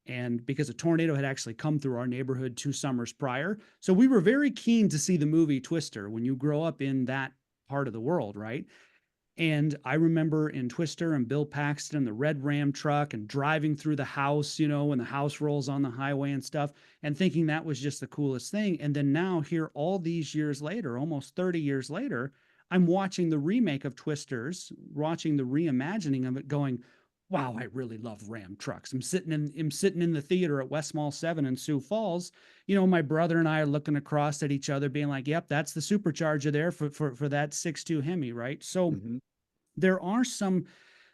And because a tornado had actually come through our neighborhood 2 summers prior. So we were very keen to see the movie Twister when you grow up in that part of the world, right? And I remember in Twister and Bill Paxton, the red Ram truck, and driving through the house, you know, when the house rolls on the highway and stuff, and thinking that was just the coolest thing. And then now, here all these years later, almost 30 years later, I'm watching the remake of Twisters, watching the reimagining of it, going, wow, I really love Ram trucks. I'm sitting in the theater at West Mall 7 in Sioux Falls. You know, my brother and I are looking across at each other being like, yep, that's the supercharger there for that 6.2 Hemi, right? So there are some,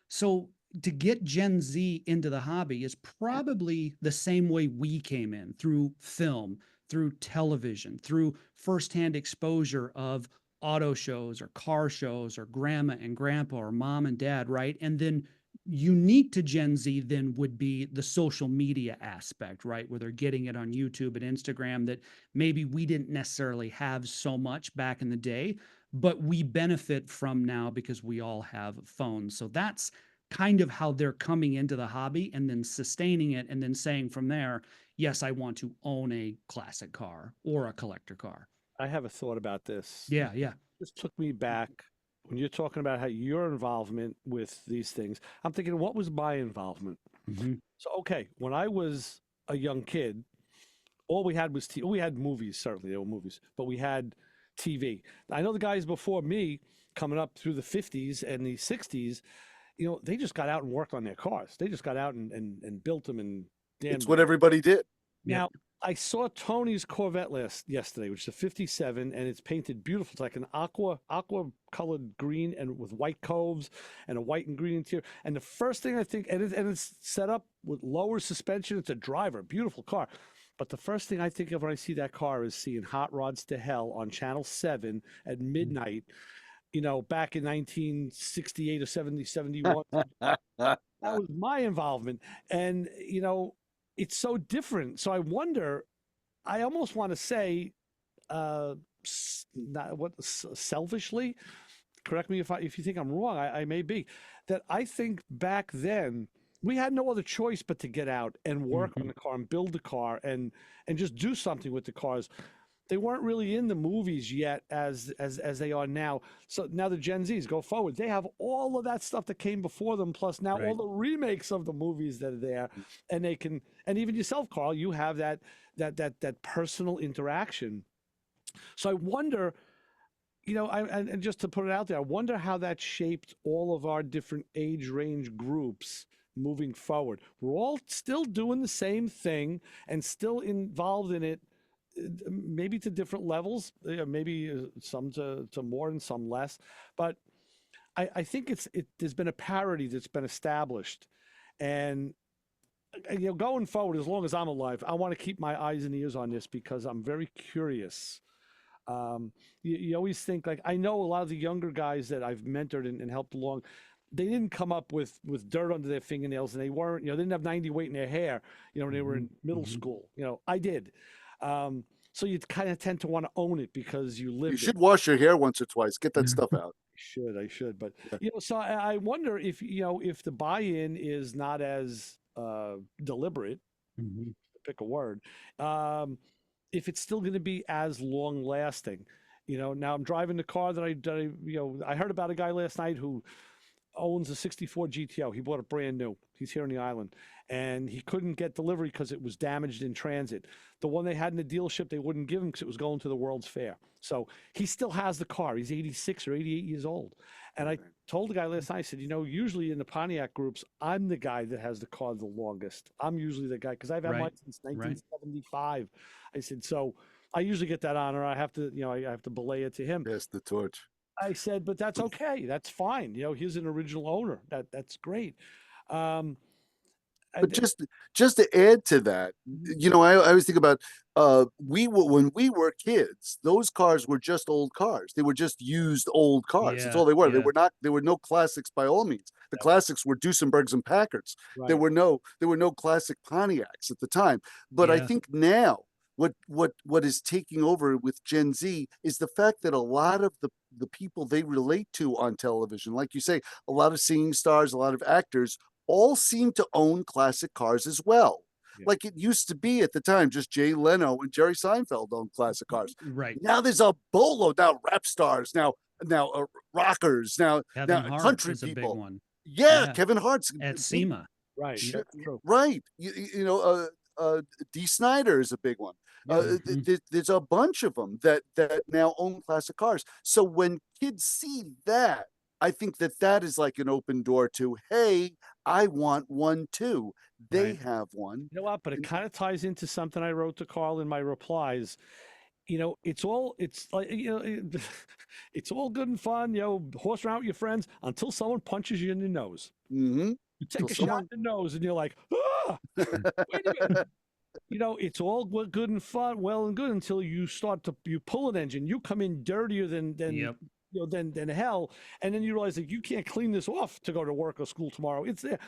so to get Gen Z into the hobby is probably the same way we came in, through film, through television, through firsthand exposure of auto shows or car shows or grandma and grandpa or mom and dad, right? And then unique to Gen Z then would be the social media aspect, right? Where they're getting it on YouTube and Instagram that maybe we didn't necessarily have so much back in the day, but we benefit from now because we all have phones. So that's kind of how they're coming into the hobby and then sustaining it and then saying from there, yes, I want to own a classic car or a collector car. I have a thought about this. Yeah, yeah. This took me back when you're talking about how your involvement with these things. I'm thinking, what was my involvement? So, okay, when I was a young kid, all we had was we had movies, certainly there were movies, but we had TV. I know the guys before me coming up through the 50s and the 60s, you know, they just got out and worked on their cars. They just got out and built them. And it's what everybody did. Now, I saw Tony's Corvette yesterday, which is a 57, and it's painted beautiful. It's like an aqua colored green and with white coves and a white and green interior. And the first thing I think, and it's set up with lower suspension. It's a driver, beautiful car. But the first thing I think of when I see that car is seeing Hot Rods to Hell on Channel 7 at midnight, you know, back in 1968 or 71. That was my involvement. And, you know, it's so different. So I wonder, I almost want to say, selfishly, correct me if you think I'm wrong, I may be, that I think back then we had no other choice but to get out and work on the car and build the car and just do something with the cars. They weren't really in the movies yet as they are now. So now the Gen Zs go forward. They have all of that stuff that came before them, plus now all the remakes of the movies that are there. And they can, and even yourself, Carl, you have that personal interaction. So I wonder, you know, and just to put it out there, I wonder how that shaped all of our different age range groups moving forward. We're all still doing the same thing and still involved in it, maybe to different levels, maybe some to more and some less. But I think there's been a parity that's been established, and going forward, as long as I'm alive, I want to keep my eyes and ears on this because I'm very curious. You always think, like, I know a lot of the younger guys that I've mentored and helped along, they didn't come up with dirt under their fingernails, and they weren't, they didn't have 90 weight in their hair, when they were in middle school. I did. So you kind of tend to want to own it because you live. You should wash your hair once or twice. Get that stuff out. I should, but so I wonder if if the buy-in is not as deliberate, pick a word, if it's still going to be as long lasting. Now I'm driving the car that I heard about a guy last night who owns a 64 GTO. He bought it brand new. He's here on the island, and he couldn't get delivery because it was damaged in transit. The one they had in the dealership, they wouldn't give him because it was going to the World's Fair. So he still has the car. He's 86 or 88 years old. And I told the guy last night, I said, usually in the Pontiac groups, I'm the guy that has the car the longest. I'm usually the guy because I've had mine since 1975. I said, so I usually get that honor. I have to, I have to belay it to him. Pass the torch. I said, but that's okay. That's fine. He's an original owner. That's great. But just to add to that, I always think about when we were kids, those cars were just old cars. They were just used old cars. That's all they were. There were no classics by all means. The classics were Duesenbergs and Packards. Right. There were no classic Pontiacs at the time. But I think now what is taking over with Gen Z is the fact that a lot of the people they relate to on television, like you say, a lot of singing stars, a lot of actors, all seem to own classic cars as well. Yeah. Like it used to be at the time, just Jay Leno and Jerry Seinfeld owned classic cars. Right. Now there's a boatload. Now rap stars, now rockers, now Hart country is people. A big one. Yeah, Kevin Hart's at SEMA. Right. That's true. Right. Dee Snider is a big one. There's a bunch of them that now own classic cars. So when kids see that, I think that is like an open door to, hey, I want one too. They have one. You know what? But it kind of ties into something I wrote to Carl in my replies. It's all good and fun, horse around with your friends until someone punches you in the nose. Mm-hmm. You take a shot in the nose and you're like, ah! Wait a minute. It's all good and fun, well and good until you pull an engine. You come in dirtier than hell, and then you realize that you can't clean this off to go to work or school tomorrow. It's there.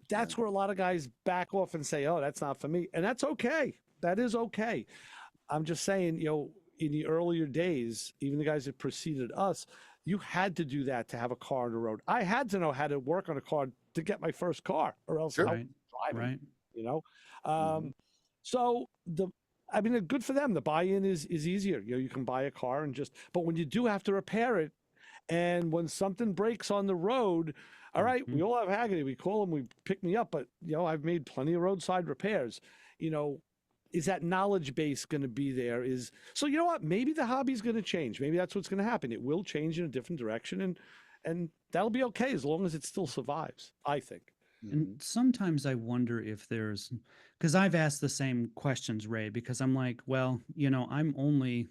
That's where a lot of guys back off and say, "Oh, that's not for me," and that's okay. That is okay. I'm just saying, in the earlier days, even the guys that preceded us, you had to do that to have a car on the road. I had to know how to work on a car to get my first car, or else I wouldn't drive it. So good for them. The buy-in is easier. You can buy a car and but when you do have to repair it, and when something breaks on the road, all right, we all have Hagerty. We call them, we pick me up, but I've made plenty of roadside repairs. Is that knowledge base going to be there? So you know what? Maybe the hobby's going to change. Maybe that's what's going to happen. It will change in a different direction, and that'll be okay as long as it still survives, I think. And sometimes I wonder if because I've asked the same questions, Ray, because I'm like, well, I'm only,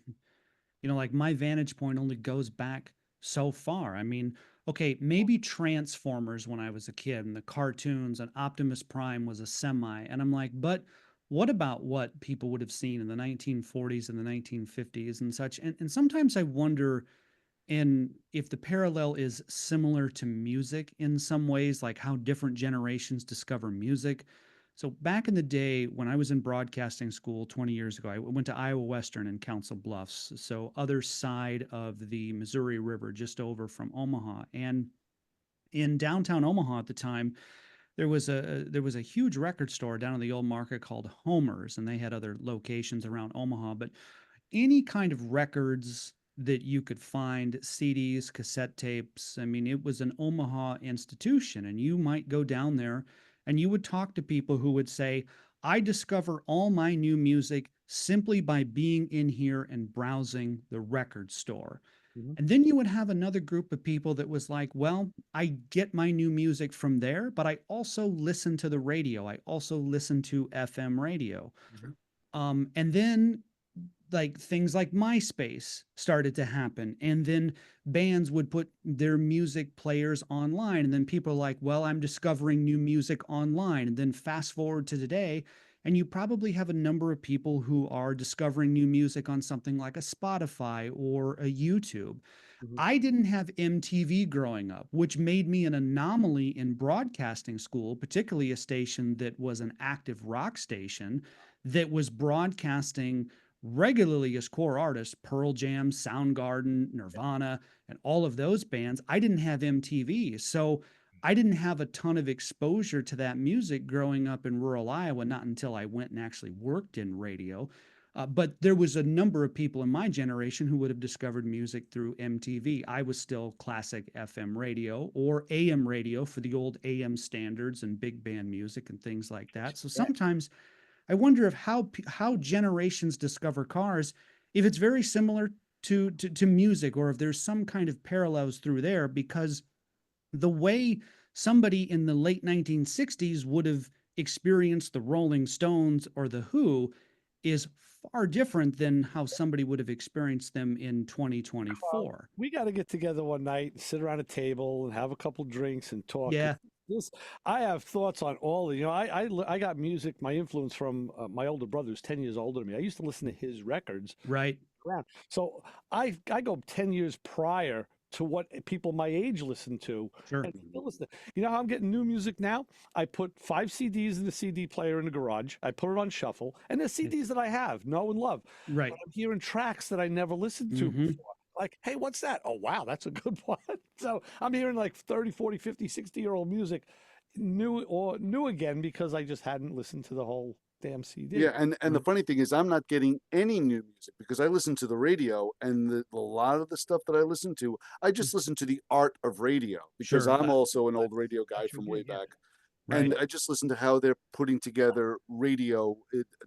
like my vantage point only goes back so far. I mean, okay, maybe Transformers when I was a kid and the cartoons and Optimus Prime was a semi. And I'm like, but what about what people would have seen in the 1940s and the 1950s and such? And sometimes I wonder, and if the parallel is similar to music in some ways, like how different generations discover music. So back in the day when I was in broadcasting school 20 years ago, I went to Iowa Western in Council Bluffs, so other side of the Missouri River, just over from Omaha. And in downtown Omaha at the time, there was a huge record store down in the old market called Homer's, and they had other locations around Omaha. But any kind of records that you could find, CDs, cassette tapes. I mean, it was an Omaha institution, and you might go down there and you would talk to people who would say, I discover all my new music simply by being in here and browsing the record store. Mm-hmm. And then you would have another group of people that was like, well, I get my new music from there, but I also listen to the radio. I also listen to FM radio. Mm-hmm. And then like things like MySpace started to happen. And then bands would put their music players online. And then people are like, well, I'm discovering new music online. And then fast forward to today, and you probably have a number of people who are discovering new music on something like a Spotify or a YouTube. Mhm. I didn't have MTV growing up, which made me an anomaly in broadcasting school, particularly a station that was an active rock station that was broadcasting regularly as core artists, Pearl Jam, Soundgarden, Nirvana, and all of those bands. I didn't have MTV. So I didn't have a ton of exposure to that music growing up in rural Iowa, not until I went and actually worked in radio. But there was a number of people in my generation who would have discovered music through MTV. I was still classic FM radio or AM radio for the old AM standards and big band music and things like that. So sometimes I wonder if how generations discover cars, if it's very similar to music, or if there's some kind of parallels through there, because the way somebody in the late 1960s would have experienced the Rolling Stones or the Who is far different than how somebody would have experienced them in 2024. We got to get together one night and sit around a table and have a couple drinks and talk. Yeah. This, I have thoughts on all the, I got music, my influence from my older brother who's 10 years older than me. I used to listen to his records. Right. Around. So I go 10 years prior to what people my age listen to. Sure. And still listen to. You know how I'm getting new music now? I put 5 CDs in the CD player in the garage. I put it on shuffle, and there's CDs that I have, know and love. Right. But I'm hearing tracks that I never listened to before. Like, hey, what's that? Oh, wow, that's a good one. So I'm hearing like 30, 40, 50, 60-year-old music, new again, because I just hadn't listened to the whole damn CD. Yeah, and the funny thing is, I'm not getting any new music because I listen to the radio, and a lot of the stuff that I listen to, I just listen to the art of radio because Sure. I'm also an old radio guy from way back. Right. And I just listen to how they're putting together radio,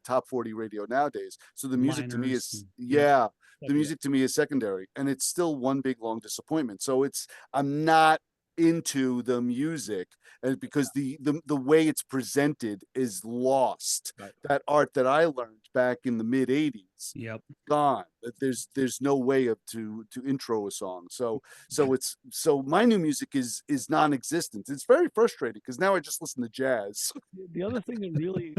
top 40 radio nowadays. So the music to me Minors is, and- yeah, the music to me is secondary, and it's still one big long disappointment. So I'm not into the music, and because the way it's presented is lost. Right. That art that I learned back in the mid 80s, Yep. gone. There's no way of to intro a song. So my new music is non-existent. It's very frustrating because now I just listen to jazz. The other thing that really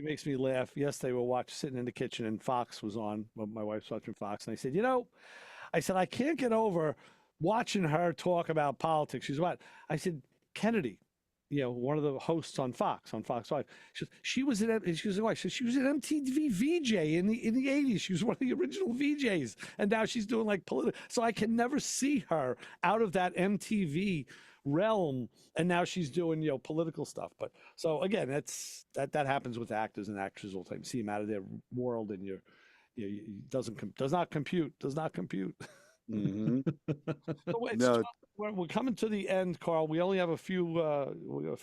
makes me laugh, yesterday we were sitting in the kitchen and Fox was on, my wife's watching Fox, and I said, I can't get over watching her talk about politics. She's what? I said, Kennedy, one of the hosts on Fox 5. She was an MTV VJ in the 80s. She was one of the original VJs, and now she's doing like political. So I can never see her out of that MTV realm, and now she's doing political stuff. But so again, that happens with actors and actresses all the time. You see them out of their world, and does not compute. Mm-hmm. So we're coming to the end, Carl. We only have a few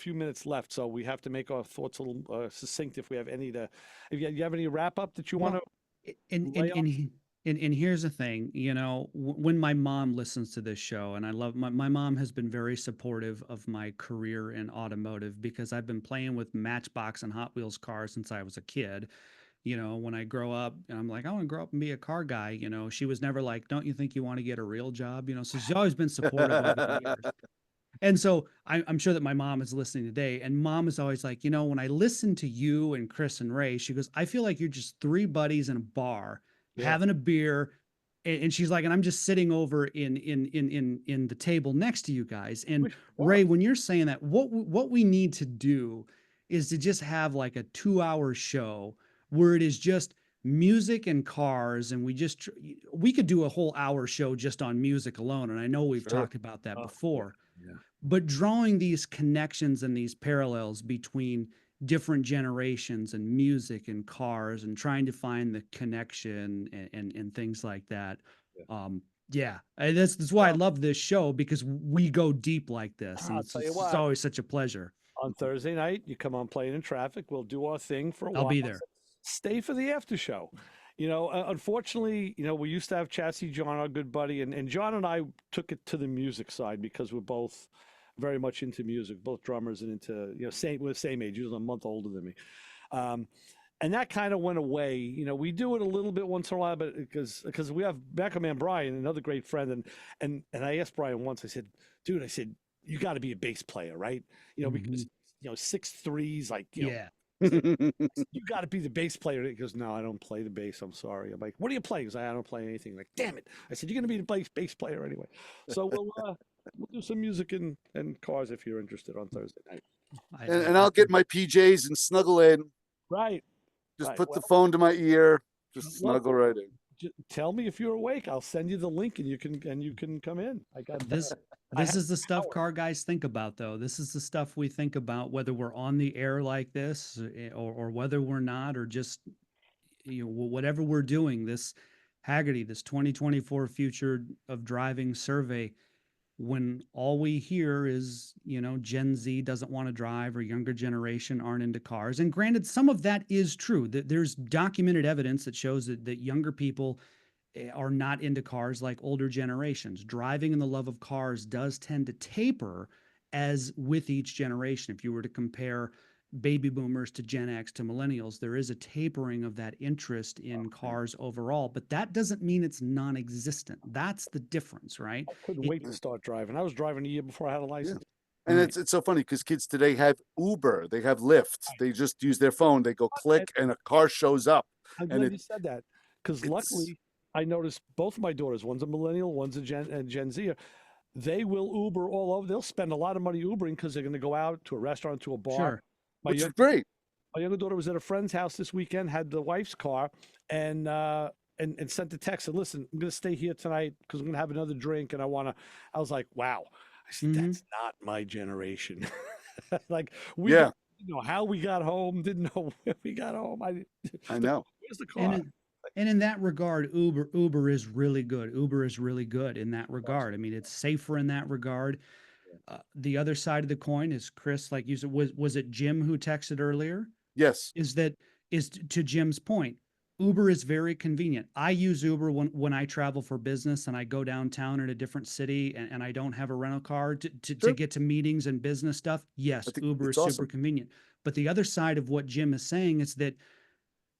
minutes left, so we have to make our thoughts a little succinct. If we have any if you have any wrap up that you want to. And here's the thing, when my mom listens to this show, and I love my mom has been very supportive of my career in automotive because I've been playing with Matchbox and Hot Wheels cars since I was a kid. When I grow up, and I'm like, I want to grow up and be a car guy. She was never like, don't you think you want to get a real job? So she's always been supportive over the years. And so I'm sure that my mom is listening today, and mom is always like, when I listen to you and Chris and Ray, she goes, I feel like you're just 3 buddies in a bar having a beer. And she's like, and I'm just sitting over in the table next to you guys. And Ray, when you're saying that, what we need to do is to just have like a 2-hour show where it is just music and cars, and we could do a whole hour show just on music alone, and I know we've talked about that before. Yeah. But drawing these connections and these parallels between different generations and music and cars, and trying to find the connection and things like that. That's why I love this show, because we go deep like this, and it's always such a pleasure. On Thursday night, you come on Playing in Traffic. We'll do our thing for a while. I'll be there. Stay for the after show. Unfortunately, we used to have Chassis John, our good buddy, and John and I took it to the music side because we're both very much into music, both drummers and into, we're the same age. He was a month older than me. and that kind of went away. You know, we do it a little bit once in a while, but because we have Beckham man Brian, another great friend, and I asked Brian once. I said, "Dude, I said you got to be a bass player, right? You know, because 6'3's like Yeah. you got to be the bass player." He goes, "No, I don't play the bass. I'm sorry." I'm like, "What do you play?" He goes, "I don't play anything." I'm like, damn it! I said, "You're gonna be the bass player anyway." So we'll do some music and cars if you're interested on Thursday night. And I'll get my PJs and snuggle in. Right. Just Right. put the phone to my ear. Just snuggle right in. Tell me if you're awake. I'll send you the link, and you can come in. I got This is the stuff car guys think about, though. This is the stuff we think about, whether we're on the air like this, or whether we're not, or just whatever we're doing. This Hagerty, this 2024 Future of Driving survey, when all we hear is, Gen Z doesn't want to drive, or younger generation aren't into cars. And granted, some of that is true. There's documented evidence that shows that younger people are not into cars like older generations. Driving and the love of cars does tend to taper as with each generation. If you were to compare baby boomers to Gen X to millennials, there is a tapering of that interest in cars overall, but that doesn't mean it's non-existent. That's the difference, right? I couldn't wait to start driving. I was driving a year before I had a license. And it's so funny because kids today have Uber, they have Lyft. They just use their phone. They go click, and a car shows up. I'm glad you said that, because luckily I noticed both of my daughters. One's a millennial, one's a Gen Z. They will Uber all over. They'll spend a lot of money Ubering because they're going to go out to a restaurant, to a bar. Sure. Which is great. My younger daughter was at a friend's house this weekend, had the wife's car, and sent a text and, "Listen, I'm going to stay here tonight because I'm going to have another drink, and I was like, wow. I said, that's not my generation. Like, we didn't know how we got home, didn't know when we got home. I know. Where's the car? And in that regard, Uber is really good. Uber is really good in that regard. I mean, it's safer in that regard. The other side of the coin is, Chris, like you said, was it Jim who texted earlier? Yes. Is to Jim's point, Uber is very convenient. I use Uber when I travel for business and I go downtown in a different city and I don't have a rental car to get to meetings and business stuff. Yes, Uber is super convenient. But the other side of what Jim is saying is that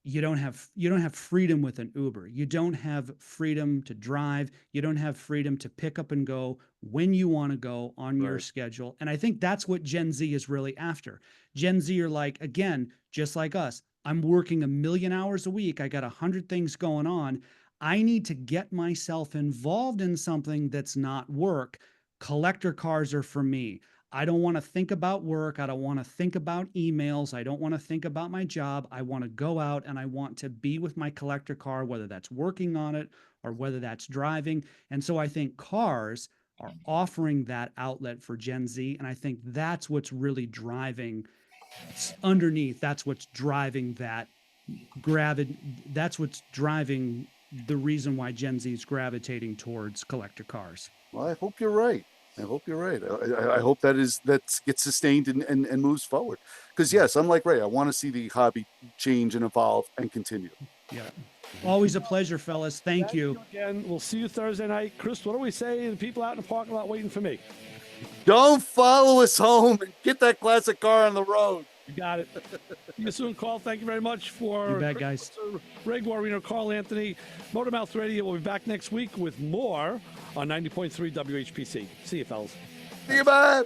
you don't have freedom with an Uber. You don't have freedom to drive. You don't have freedom to pick up and go when you want to go on your schedule. And I think that's what Gen Z is really after. Gen Z are like, again, just like us, I'm working 1 million hours a week. I got 100 things going on. I need to get myself involved in something that's not work. Collector cars are for me. I don't want to think about work. I don't want to think about emails. I don't want to think about my job. I want to go out and I want to be with my collector car, whether that's working on it or whether that's driving. And so I think cars are offering that outlet for Gen Z. And I think that's what's really driving underneath. That's what's driving that's what's driving the reason why Gen Z is gravitating towards collector cars. Well, I hope you're right. I hope you're right. I hope that gets sustained and moves forward. Because yes, I'm like Ray. I want to see the hobby change and evolve and continue. Yeah. Always a pleasure, fellas. Thank you. Again, we'll see you Thursday night. Chris, what do we say to the people out in the parking lot waiting for me? Don't follow us home and get that classic car on the road. You got it. See you soon, Carl. Thank you very much for you bet, guys. Ray Guarino, Carl Anthony. Motormouth Radio will be back next week with more on 90.3 WHPC. See you, fellas. See you, bye.